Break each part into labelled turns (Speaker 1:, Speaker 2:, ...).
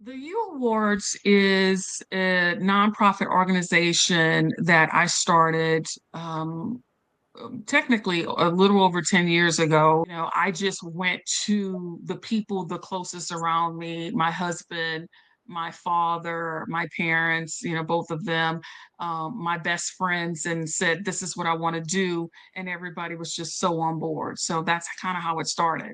Speaker 1: The U Awards is a nonprofit organization that I started technically a little over 10 years ago. I just went to the people the closest around me, my husband, my father, my parents, both of them, my best friends, and said, this is what I want to do. And everybody was just so on board. So that's kind of how it started.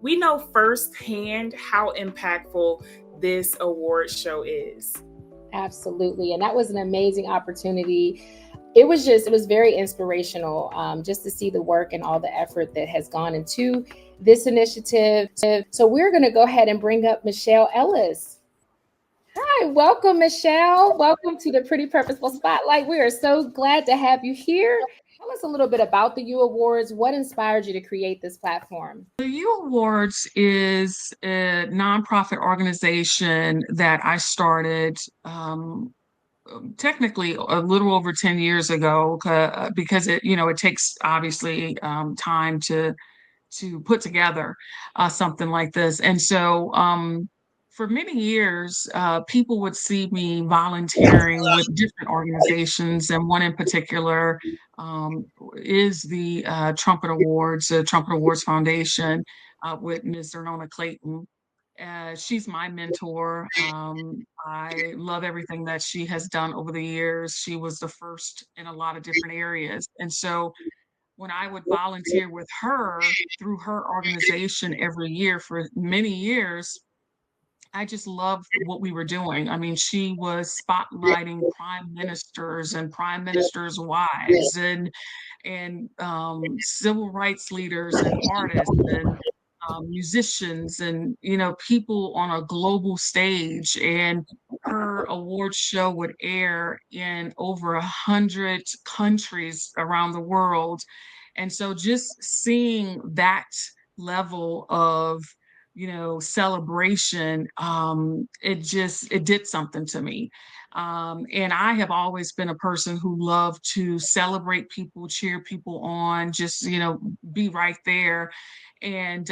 Speaker 2: We know firsthand how impactful this award show is.
Speaker 3: Absolutely. And that was an amazing opportunity. It was very inspirational just to see the work and all the effort that has gone into this initiative. So we're going to go ahead and bring up Michelle Ellis. Hi, welcome, Michelle. Welcome to the Pretty Purposeful Spotlight. We are so glad to have you here. Tell us a little bit about the U Awards. What inspired you to create this platform?
Speaker 1: The U Awards is a nonprofit organization that I started technically a little over 10 years ago because it takes obviously time to put together something like this. And so for many years, people would see me volunteering with different organizations, and one in particular is the Trumpet Awards Foundation with Ms. Ernona Clayton. She's my mentor. I love everything that she has done over the years. She was the first in a lot of different areas. And so when I would volunteer with her through her organization every year for many years, I just loved what we were doing. I mean, she was spotlighting prime ministers and prime ministers' wives and civil rights leaders and artists and musicians and people on a global stage. And her award show would air in over 100 countries around the world. And so just seeing that level of celebration, it did something to me. And I have always been a person who loved to celebrate people, cheer people on, just be right there. And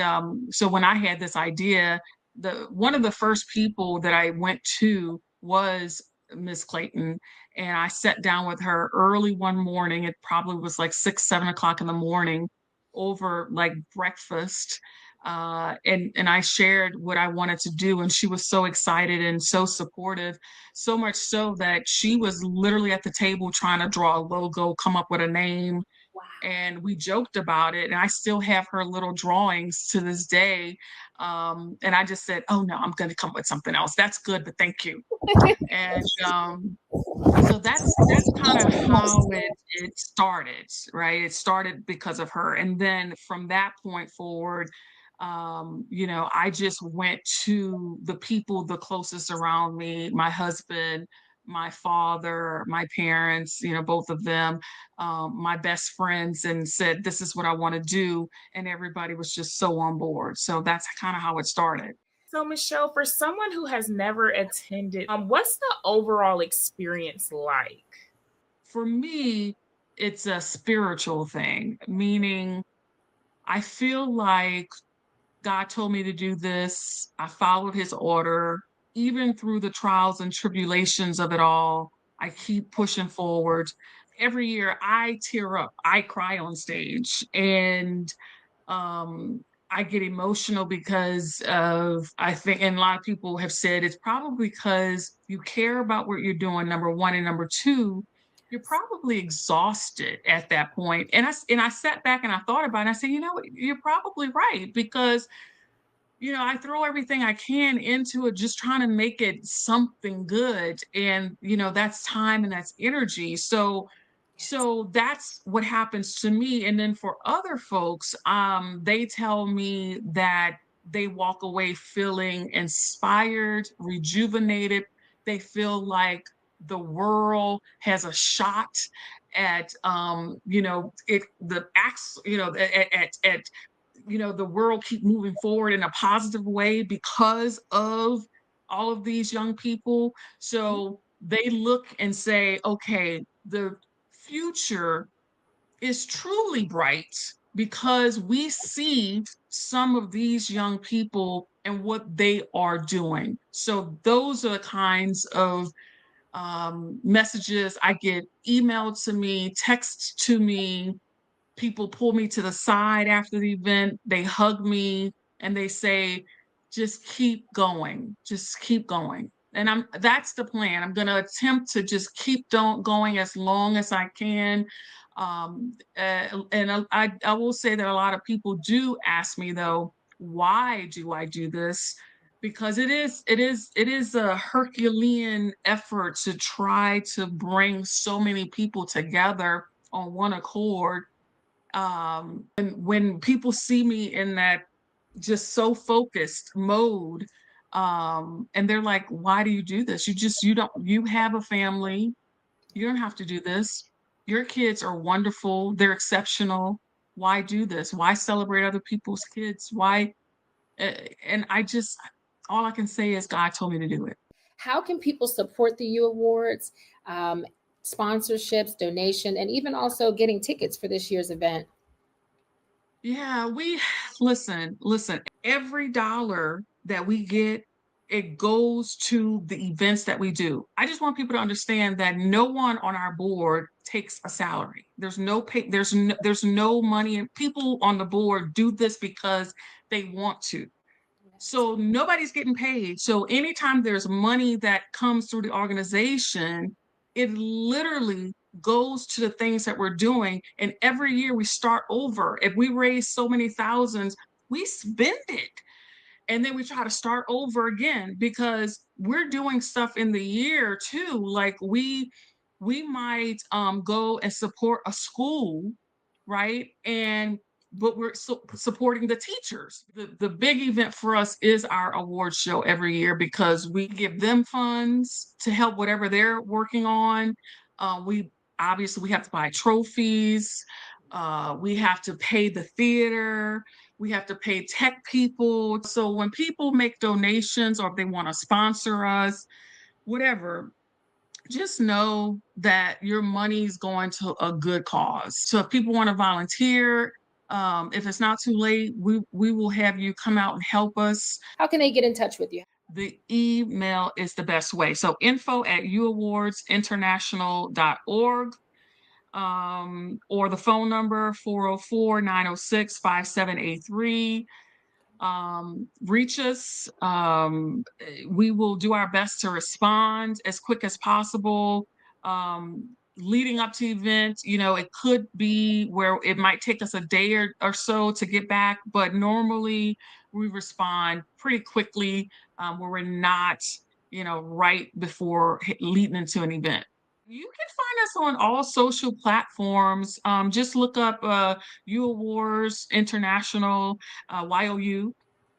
Speaker 1: so when I had this idea, the one of the first people that I went to was Miss Clayton. And I sat down with her early one morning. It probably was like 6, 7 o'clock in the morning, over like breakfast. And I shared what I wanted to do, and she was so excited and so supportive, so much so that she was literally at the table trying to draw a logo, come up with a name, and we joked about it. And I still have her little drawings to this day. And I just said, "Oh no, I'm going to come up with something else. That's good, but thank you." And so that's kind of how it started, right? It started because of her, and then from that point forward, I just went to the people the closest around me, my husband, my father, my parents, both of them, my best friends, and said, this is what I want to do. And everybody was just so on board. So that's kind of how it started.
Speaker 2: So, Michelle, for someone who has never attended, what's the overall experience like?
Speaker 1: For me, it's a spiritual thing, meaning I feel like God told me to do this. I followed his order. Even through the trials and tribulations of it all, I keep pushing forward. Every year I tear up, I cry on stage, and I get emotional because of, I think, and a lot of people have said it's probably because you care about what you're doing, number one, and number two, you're probably exhausted at that point. And I sat back and I thought about it. And I said, you're probably right, because I throw everything I can into it, just trying to make it something good. And, that's time and that's energy. So that's what happens to me. And then for other folks, they tell me that they walk away feeling inspired, rejuvenated. They feel like the world has a shot at the acts, at the world keep moving forward in a positive way because of all of these young people. So they look and say, okay, the future is truly bright because we see some of these young people and what they are doing. So those are the kinds of messages I get emailed to me, text to me. People pull me to the side after the event, they hug me, and they say, just keep going, just keep going. And that's the plan. I'm going to attempt to just keep going as long as I can. And I will say that a lot of people do ask me though, why do I do this? Because it is a Herculean effort to try to bring so many people together on one accord. And when people see me in that just so focused mode, and they're like, why do you do this? You have a family, you don't have to do this. Your kids are wonderful, they're exceptional. Why do this? Why celebrate other people's kids? Why? And I just, all I can say is God told me to do it.
Speaker 3: How can people support the U Awards, um, sponsorships, donation, and even also getting tickets for this year's event?
Speaker 1: Yeah, we listen, every dollar that we get, it goes to the events that we do. I just want people to understand that no one on our board takes a salary. There's no pay, there's no money, and people on the board do this because they want to. So nobody's getting paid. So anytime there's money that comes through the organization, it literally goes to the things that we're doing. And every year we start over. If we raise so many thousands, we spend it. And then we try to start over again because we're doing stuff in the year too. Like we might go and support a school, right? And but we're supporting the teachers. The big event for us is our award show every year because we give them funds to help whatever they're working on. We obviously we have to buy trophies. We have to pay the theater. We have to pay tech people. So when people make donations or if they want to sponsor us, whatever, just know that your money's going to a good cause. So if people want to volunteer, if it's not too late, we will have you come out and help us.
Speaker 3: How can they get in touch with you?
Speaker 1: The email is the best way. So info@uawardsinternational.org, or the phone number 404-906-5783. Reach us. We will do our best to respond as quick as possible. Leading up to the event, it could be where it might take us a day or so to get back, but normally we respond pretty quickly, where we're not, right before leading into an event. You can find us on all social platforms. Just look up U Awards International, YOU.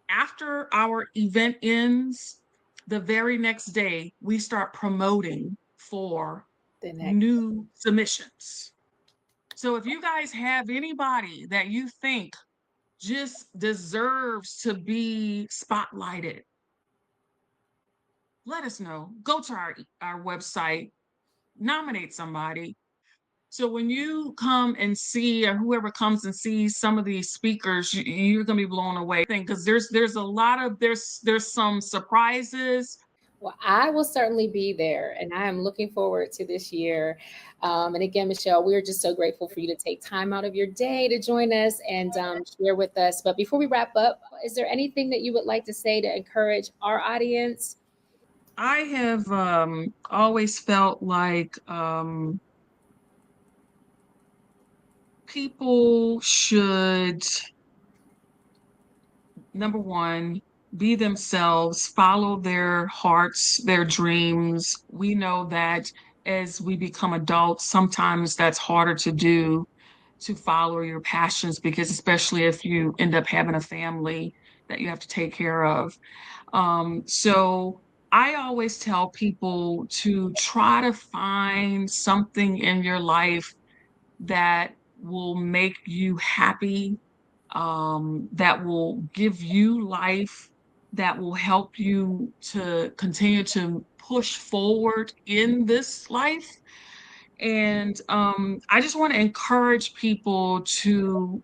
Speaker 1: After our event ends, the very next day, we start promoting for
Speaker 3: The next.
Speaker 1: new submissions. So if you guys have anybody that you think just deserves to be spotlighted, let us know. Go to our website, nominate somebody. So when you come and see, or whoever comes and sees some of these speakers, you're gonna be blown away. Because there's a lot of there's some surprises.
Speaker 3: Well, I will certainly be there, and I am looking forward to this year. And again, Michelle, we are just so grateful for you to take time out of your day to join us and share with us. But before we wrap up, is there anything that you would like to say to encourage our audience?
Speaker 1: I have always felt like people should, number one, be themselves, follow their hearts, their dreams. We know that as we become adults, sometimes that's harder to do, to follow your passions, because especially if you end up having a family, that you have to take care of. So I always tell people to try to find something in your life that will make you happy, that will give you life, that will help you to continue to push forward in this life. And I just want to encourage people to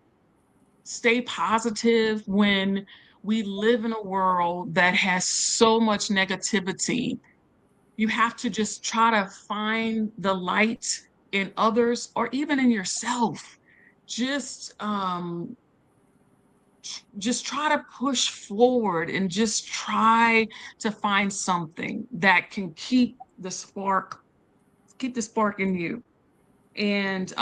Speaker 1: stay positive when we live in a world that has so much negativity. You have to just try to find the light in others or even in yourself. Just just try to push forward and just try to find something that can keep the spark in you. And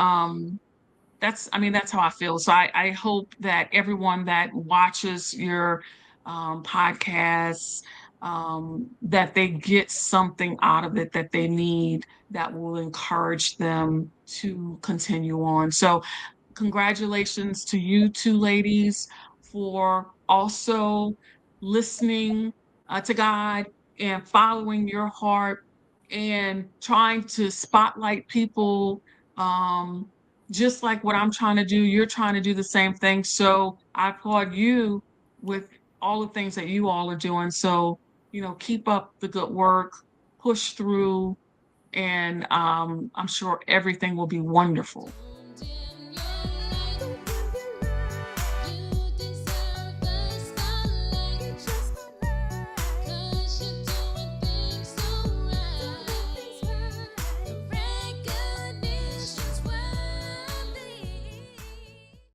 Speaker 1: that's how I feel. So I hope that everyone that watches your podcasts, that they get something out of it that they need that will encourage them to continue on. So congratulations to you two ladies for also listening to God and following your heart and trying to spotlight people, just like what I'm trying to do. You're trying to do the same thing. So I applaud you with all the things that you all are doing. So, keep up the good work, push through, and I'm sure everything will be wonderful.